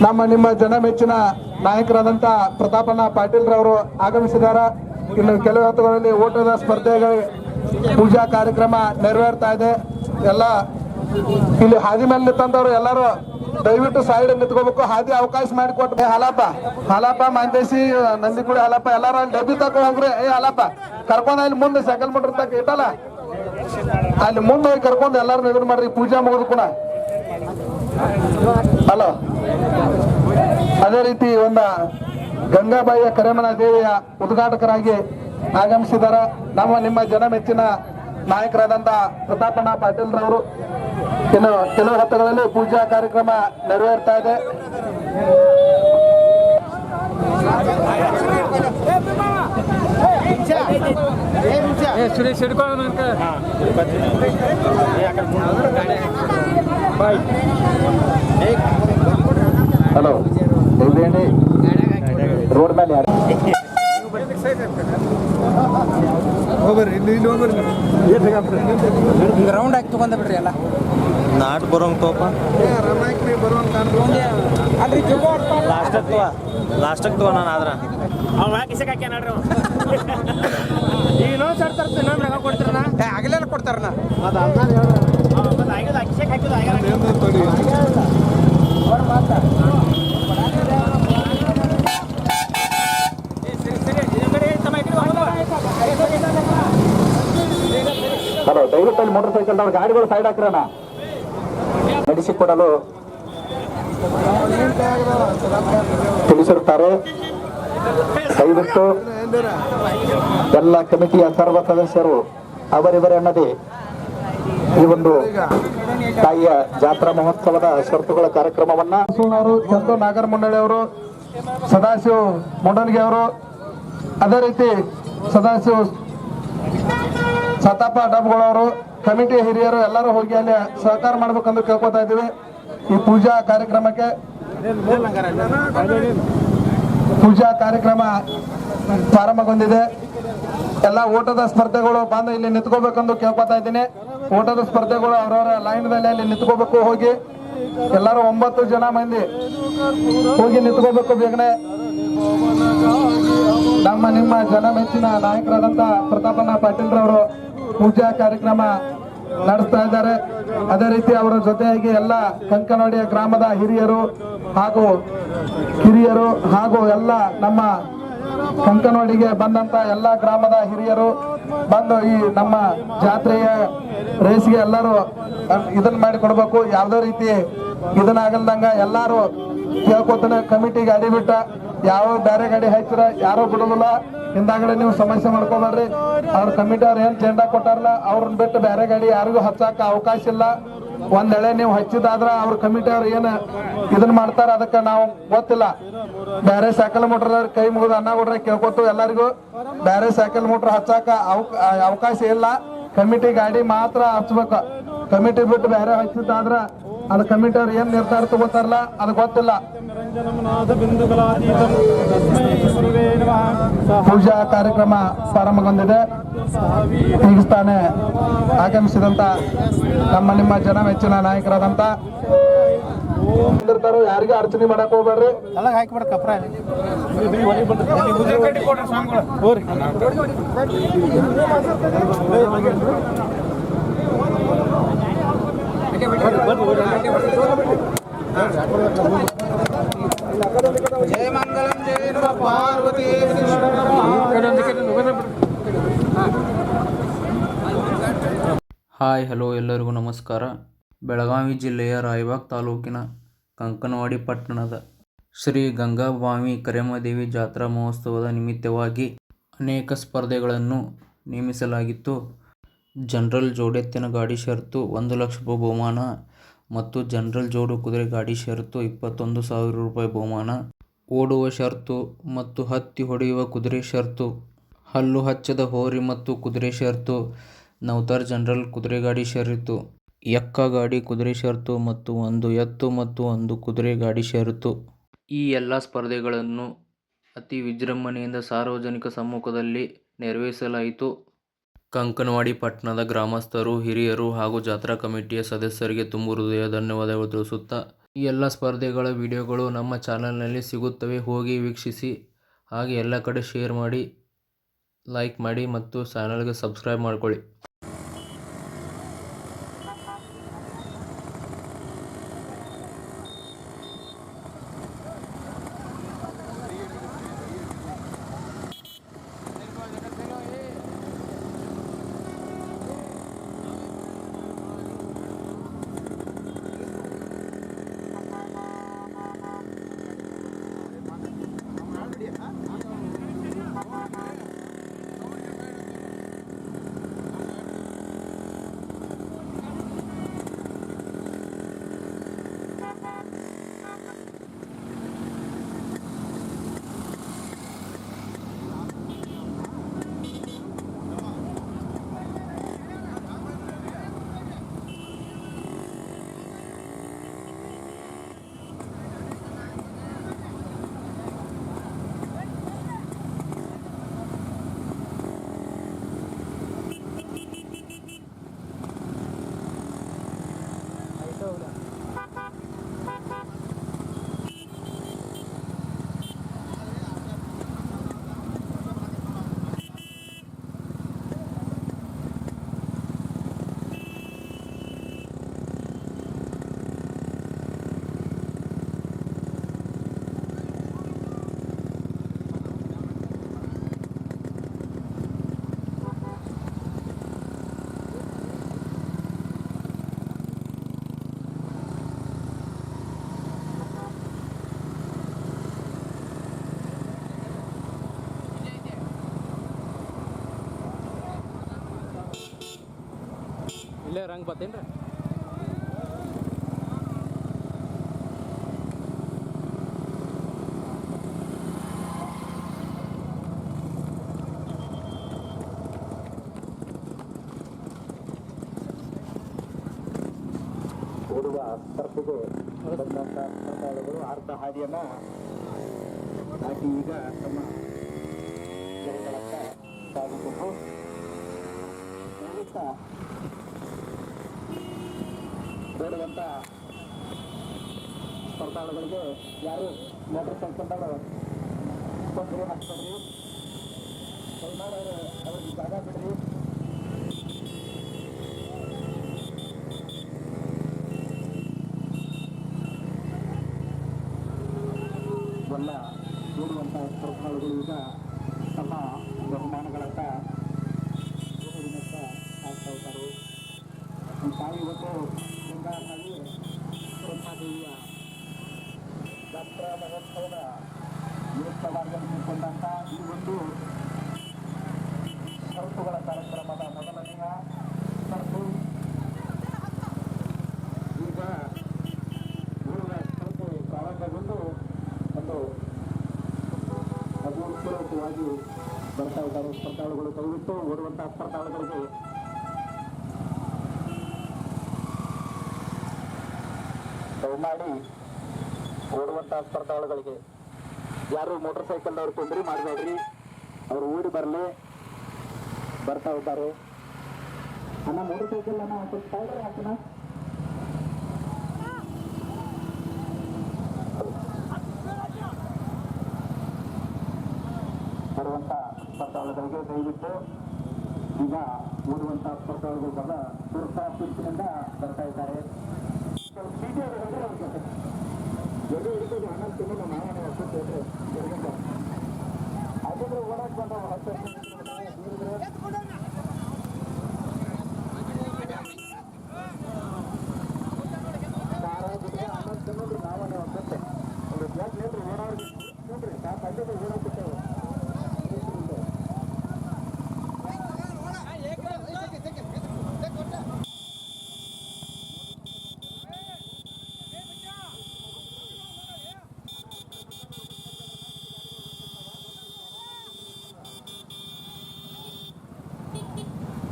ನಮ್ಮ ನಿಮ್ಮ ಜನ ಮೆಚ್ಚಿನ ನಾಯಕರಾದಂಥ ಪ್ರತಾಪಣ್ಣ ಪಾಟೀಲ್ ರವರು ಆಗಮಿಸಿದ್ದಾರೆ. ಇನ್ನು ಕೆಲವು ಹೊತ್ತುಗಳಲ್ಲಿ ಓಟದ ಸ್ಪರ್ಧೆಗಳ ಪೂಜಾ ಕಾರ್ಯಕ್ರಮ ನೆರವೇರ್ತಾ ಇದೆ. ಎಲ್ಲ ಇಲ್ಲಿ ಹಾದಿ ಮೇಲೆ ನಿಂತಂದವರು ಎಲ್ಲರೂ ದಯವಿಟ್ಟು ಸೈಡ್ ನಿಂತ್ಕೋಬೇಕು, ಹಾದಿ ಅವಕಾಶ ಮಾಡಿಕೊಟ್ಟು. ಹಾಲಪ್ಪ ಮಾಂದೇಶಿ ನಂದಿಕುಳಿ ಹಾಲಪ್ಪ ಎಲ್ಲಾರು ಅಲ್ಲಿ ಡಬ್ಬಿ ತಕ ಹೋಗ್ರಿ. ಹಾಲಪ್ಪ ಕರ್ಕೊಂಡ್ ಅಲ್ಲಿ ಮುಂದೆ ಸೈಕಲ್ ಮೋಟರ್ ತಕ ಇಟ್ಟಲ್ಲ, ಅಲ್ಲಿ ಮುಂದೆ ಹೋಗಿ ಕರ್ಕೊಂಡು ಎಲ್ಲಾರು ಎದುರು ಮಾಡ್ರಿ, ಪೂಜಾ ಮುಗಿದು ಕೂಡ. ಹಲೋ, ಅದೇ ರೀತಿ ಗಂಗಾಬಾಯಿಯ ಕರೆಮನ ದೇವಿಯ ಉದ್ಘಾಟಕರಾಗಿ ಆಗಮಿಸಿದಾರ ನಮ್ಮ ನಿಮ್ಮ ಜನ ಮೆಚ್ಚಿನ ನಾಯಕರಾದಂತ ಪ್ರತಾಪಣ್ಣ ಪಾಟೀಲ್ ರವರು. ಇನ್ನು ಕೆಲವು ಹೊತ್ತುಗಳಲ್ಲಿ ಪೂಜಾ ಕಾರ್ಯಕ್ರಮ ನೆರವೇರ್ತಾ ಇದೆ. ಹಲೋ, ರೋಡ್ ಮೇಲೆ ರೌಂಡ್ ಹಾಕಿ ತಗೊಂಡ ಬಿಡ್ರಿ ಎಲ್ಲ ನಾಟ್ ಬರೋಂಗ್ ತೋಪ ಲಾಸ್ಟಕ್ಕೆ ತಗೋ ನಾನು ಆದ್ರ ಆಗಲೆಲ್ಲ ಕೊಡ್ತಾರಣ್ಣ. ಹಲೋ, ದಯವಿಟ್ಟು ಅಲ್ಲಿ ಮೋಟರ್ ಸೈಕಲ್ ಗಾಡಿಗಳು ಸೈಡ್ ಹಾಕ್ರಣ. ನಡೆಸಿಕೊಡಲು ತಿಳಿಸಿರುತ್ತಾರೆ. ದಯವಿಟ್ಟು ಎಲ್ಲ ಕಮಿಟಿಯ ಸರ್ವ ಸದಸ್ಯರು ಅವರಿವರೆನ್ನದೇ ಈ ಒಂದು ತಾಯಿಯ ಜಾತ್ರಾ ಮಹೋತ್ಸವದ ಷರತ್ತುಗಳ ಕಾರ್ಯಕ್ರಮವನ್ನ ಚಂದು ನಾಗರ ಮಂಡಳಿ ಅವರು, ಸದಾಶಿವ ಮುಂಡನ್ಗಿ ಅವರು, ಅದೇ ರೀತಿ ಸದಾಶಿವ ಸತಾಪ ಡಬ್ಗಳವರು, ಕಮಿಟಿ ಹಿರಿಯರು ಎಲ್ಲರೂ ಹೋಗಿ ಅಲ್ಲಿ ಸಹಕಾರ ಮಾಡ್ಬೇಕಂತ ಕೇಳ್ಕೊತಾ ಇದ್ದೀವಿ. ಈ ಪೂಜಾ ಕಾರ್ಯಕ್ರಮಕ್ಕೆ ಪೂಜಾ ಕಾರ್ಯಕ್ರಮ ಪ್ರಾರಂಭಗೊಂಡಿದೆ. ಎಲ್ಲ ಓಟದ ಸ್ಪರ್ಧೆಗಳು ಬಂದು ಇಲ್ಲಿ ನಿಂತ್ಕೋಬೇಕಂದು ಕೇಳ್ಕೊತಾ ಇದ್ದೀನಿ. ಓಟದ ಸ್ಪರ್ಧೆಗಳು ಅವರವರ ಲೈನ್ದಲ್ಲಿ ಅಲ್ಲಿ ನಿಂತ್ಕೋಬೇಕು. ಹೋಗಿ ಎಲ್ಲರೂ 9 ಜನ ಮಂದಿ ಹೋಗಿ ನಿಂತ್ಕೋಬೇಕು ಬೇಗನೆ. ನಮ್ಮ ನಿಮ್ಮ ಜನ ಮೆಚ್ಚಿನ ನಾಯಕರಾದಂತ ಪ್ರತಾಪಣ್ಣ ಪಾಟೀಲ್ ರವರು ಪೂಜಾ ಕಾರ್ಯಕ್ರಮ ನಡೆಸ್ತಾ ಇದ್ದಾರೆ. ಅದೇ ರೀತಿ ಅವರ ಜೊತೆಯಾಗಿ ಎಲ್ಲ ಕಂಕನವಾಡಿಯ ಗ್ರಾಮದ ಹಿರಿಯರು ಹಾಗೂ ಎಲ್ಲ ನಮ್ಮ ಕಂಕನವಾಡಿಗೆ ಬಂದಂತ ಎಲ್ಲ ಗ್ರಾಮದ ಹಿರಿಯರು ಬಂದು ಈ ನಮ್ಮ ಜಾತ್ರೆಯ ರೇಸ್ಗೆ ಎಲ್ಲರೂ ಇದನ್ನ ಮಾಡಿ ಕೊಡ್ಬೇಕು. ಯಾವ್ದೇ ರೀತಿ ಇದನ್ನಾಗಲ್ದಂಗ ಎಲ್ಲಾರು ಕೇಳ್ಕೊತಾನೆ. ಕಮಿಟಿ ಗಾಡಿ ಬಿಟ್ಟ ಯಾವ ಬೇರೆ ಗಾಡಿ ಹಚ್ಚಿರ ಯಾರೋ ಬಿಡೋದಿಲ್ಲ. ಹಿಂದಾಗಡೆ ನೀವು ಸಮಸ್ಯೆ ಮಾಡ್ಕೊಬೇಡ್ರಿ. ಅವ್ರ ಕಮಿಟಿ ಅವ್ರು ಏನ್ ಜೆಂಡಾ ಕೊಟ್ಟಾರಲ್ಲ ಅವ್ರನ್ನ ಬಿಟ್ಟು ಬೇರೆ ಗಾಡಿ ಯಾರಿಗೂ ಹಚ್ಚಾಕ ಅವಕಾಶ ಇಲ್ಲ. ಒಂದೆಳೆ ನೀವು ಹಚ್ಚಿದಾದ್ರ ಅವ್ರ ಕಮಿಟಿ ಅವ್ರು ಏನ್ ಇದನ್ನ ಮಾಡ್ತಾರ ಅದಕ್ಕೆ ನಾವು ಗೊತ್ತಿಲ್ಲ. ಬೇರೆ ಸೈಕಲ್ ಮೋಟರ್ ಕೈ ಮುಗಿದು ಅನ್ನ ಕೊಡ್ರೆ ಕೇಳ್ಕೊತು ಎಲ್ಲರಿಗೂ ಬೇರೆ ಸೈಕಲ್ ಮೋಟರ್ ಹಚ್ಚಾಕ ಅವಕಾಶ ಇಲ್ಲ. ಕಮಿಟಿ ಗಾಡಿ ಮಾತ್ರ ಹಚ್ಬೇಕು. ಕಮಿಟಿ ಬಿಟ್ಟು ಬೇರೆ ಹಚ್ಚಿದ್ದಾದ್ರ ಅದು ಕಮಿಟಿ ಅವ್ರು ಏನ್ ನಿರ್ಧಾರ ತಗೋತಾರಲ್ಲ ಅದು ಗೊತ್ತಿಲ್ಲ. ಪೂಜಾ ಕಾರ್ಯಕ್ರಮ ಪ್ರಾರಂಭಗೊಂಡಿದೆ. ಈಗ ತಾನೇ ಆಗಮಿಸಿದಂತ ನಮ್ಮ ನಿಮ್ಮ ಜನ ಮೆಚ್ಚಿನ ನಾಯಕರಾದಂತ ಯಾರಿಗೂ ಅಡಚಣೆ ಮಾಡಕ್ ಹೋಗ್ಬೇಡ್ರಿ. ಎಲ್ಲ ಹಾಕಿಬಿಡ ಕಪ್ರ ಜಯ ಮಂಗಲಂ ಜಯ ಪಾರ್ವತಿ. ಹಾಯ್, ಹಲೋ, ಎಲ್ಲರಿಗೂ ನಮಸ್ಕಾರ. ಬೆಳಗಾವಿ ಜಿಲ್ಲೆಯ ರಾಯಬಾಗ್ ತಾಲೂಕಿನ ಕಂಕನವಾಡಿ ಪಟ್ಟಣದ ಶ್ರೀ ಗಂಗಾಭವಾನಿ ಕರೆಮದೇವಿ ಜಾತ್ರಾ ಮಹೋತ್ಸವದ ನಿಮಿತ್ತವಾಗಿ ಅನೇಕ ಸ್ಪರ್ಧೆಗಳನ್ನು ನೇಮಿಸಲಾಗಿತ್ತು. ಜನರಲ್ ಜೋಡೆತ್ತಿನ ಗಾಡಿ ಷರತ್ತು 1 ಲಕ್ಷ ರೂಪಾಯಿ ಬಹುಮಾನ ಮತ್ತು ಜನರಲ್ ಜೋಡು ಕುದುರೆ ಗಾಡಿ ಷರತ್ತು 21,000 ರೂಪಾಯಿ ಬಹುಮಾನ, ಓಡುವ ಷರತ್ತು ಮತ್ತು ಹತ್ತಿ ಹೊಡೆಯುವ ಕುದುರೆ ಷರತ್ತು, ಹಲ್ಲು ಹಚ್ಚದ ಹೋರಿ ಮತ್ತು ಕುದುರೆ ಷರತ್ತು, ನವತಾರ್ ಜನರಲ್ ಕುದುರೆ ಗಾಡಿ ಷರತ್ತು, ಎಕ್ಕ ಗಾಡಿ ಕುದುರೆ ಷರತ್ತು ಮತ್ತು 1 ಎತ್ತು ಮತ್ತು 1 ಕುದುರೆ ಗಾಡಿ ಷರತ್ತು. ಈ ಎಲ್ಲ ಸ್ಪರ್ಧೆಗಳನ್ನು ಅತಿ ವಿಜೃಂಭಣೆಯಿಂದ ಸಾರ್ವಜನಿಕ ಸಮ್ಮುಖದಲ್ಲಿ ನೆರವೇರಿಸಲಾಯಿತು. ಕಂಕನವಾಡಿ ಪಟ್ಟಣದ ಗ್ರಾಮಸ್ಥರು, ಹಿರಿಯರು ಹಾಗೂ ಜಾತ್ರಾ ಕಮಿಟಿಯ ಸದಸ್ಯರಿಗೆ ತುಂಬು ಹೃದಯ ಧನ್ಯವಾದಗಳು ತಿಳಿಸುತ್ತಾ ಈ ಎಲ್ಲ ಸ್ಪರ್ಧೆಗಳ ವಿಡಿಯೋಗಳು ನಮ್ಮ ಚಾನಲ್ನಲ್ಲಿ ಸಿಗುತ್ತವೆ, ಹೋಗಿ ವೀಕ್ಷಿಸಿ. ಹಾಗೆ ಎಲ್ಲ ಕಡೆ ಶೇರ್ ಮಾಡಿ, ಲೈಕ್ ಮಾಡಿ ಮತ್ತು ಚಾನಲ್ಗೆ ಸಬ್ಸ್ಕ್ರೈಬ್ ಮಾಡ್ಕೊಳ್ಳಿ. ಇಲ್ಲೇ ರಂಗ್ ಬರ್ತೇನ್ರಿ. ಓಡುವ ಸ್ಪರ್ಧೆಗೆ ಬಂದಂಥ ಸ್ಪರ್ಧಾಳುಗಳು ಅರ್ಧ ಹಾದಿಯನ್ನ ದಾಟಿ ಈಗ ತಮ್ಮ ಗೆರೆಗಳತ್ತ ಸಾಗಿಕೊಂಡು ಓಡುವಂಥ ಸ್ಪರ್ಧಾಳುಗಳಿಗೆ ಯಾರು ಮೋಟರ್ ಸೈಕಲ್ಗಳು ತೊಂದರೆ ಹಾಕ್ಬೇಡ್ರಿ, ದಯಮಾಡಿ ಅವ್ರಿಗೆ ಜಾಗ ಬಿಡ್ರಿ. ಎಲ್ಲ ಓಡುವಂಥ ಸ್ಪರ್ಧಾಳುಗಳು ಈಗ ತಮ್ಮ ಬಹುಮಾನಗಳತ್ತ ಆಗ್ತಾ ಇದ್ದಾರೆ. ಈ ತಾಯಿ ಇವತ್ತು ಗಂಗಾನಹಳ್ಳಿ ಬ್ರಹ್ಮದೇವಿಯ ಜಾತ್ರಾ ಮಹೋತ್ಸವದ ನಿಮಿತ್ತವಾಗಿಕೊಂಡಂಥ ಈ ಒಂದು ಸರಕುಗಳ ಕಾರ್ಯಕ್ರಮದ ಮೊದಲನೆಯ ಸರಕು ಈಗ ಓಡುವ ಸ್ಪರ್ಧೆ ಪ್ರಾರಂಭಗೊಂಡು ಒಂದು ಅಭೂತಪೂರ್ವಕವಾಗಿ ಬರ್ತಾ ಇದ್ದಾರೆ ಸ್ಪರ್ಧಾಳುಗಳು. ದಯವಿಟ್ಟು ಓಡುವಂತಹ ಸ್ಪರ್ಧಾಳುಗಳಿಗೆ ದಯಮಾಡಿ ಓಡುವಂತಹ ಸ್ಪರ್ಧಾಳುಗಳಿಗೆ ಯಾರು ಮೋಟರ್ ಸೈಕಲ್ ಅವ್ರು ತೊಂದರೆ ಮಾಡಬೇಡ್ರಿ, ಅವರು ಓಡಿ ಬರಲಿ. ಬರ್ತಾ ಇದ್ದಾರೆ. ಅಣ್ಣ ಮೋಟರ್ ಸೈಕಲ್ ಅನ್ನ ಸ್ವಲ್ಪ ಸೈಡ್ರಿ ಹಾಕೋಣ. ಬರುವಂತ ಸ್ಪರ್ಧಾಳುಗಳಿಗೆ ದಯವಿಟ್ಟು ಈಗ ಓಡುವಂತಹ ಸ್ಪರ್ಧಾಳುಗಳು ಬಹಳ ಸುರಕ್ಷಿತನಿಂದ ಬರ್ತಾ ಇದ್ದಾರೆ. ಎಲ್ಲಿ ಹಿಡಿಕೋದು ಹಣ ತಿನ್ನೋದು ನಾವೇ ಹೊಸಕ್ಕೆ ಹಾಗಿದ್ರೆ ಓಡಾಕ್ ಬಂದ ಹತ್ತು ಖಾರ ಬಿಟ್ಟರೆ ಹಣ ತಿನ್ನೋದು ನಾವೇ ಹೊಸತ್ತೆ. ಒಂದು ಬ್ಲಾಕ್ ನೋಡ್ರಿ ಓಡಾಡಿ ನೋಡ್ರಿ ಸಾಕು ಅಡ್ಡಿಗೆ ಓಡಾಡ್ಬಿಟ್ಟೇವೆ.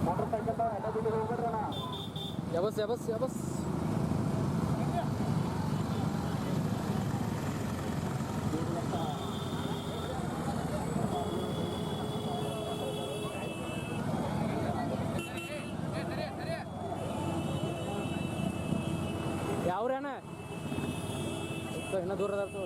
ಮೋಟರ್ ಸೈಕಲ್ ಎಡ ಬಿಟ್ಟು ಹೋಗ್ಬಿಡ್ರಣ. ಯಬಸ್ ಯಬಸ್ ಯಬಸ್. ಯಾವ್ರೇನ ಇನ್ನೂ ದೂರ ಅದಾವ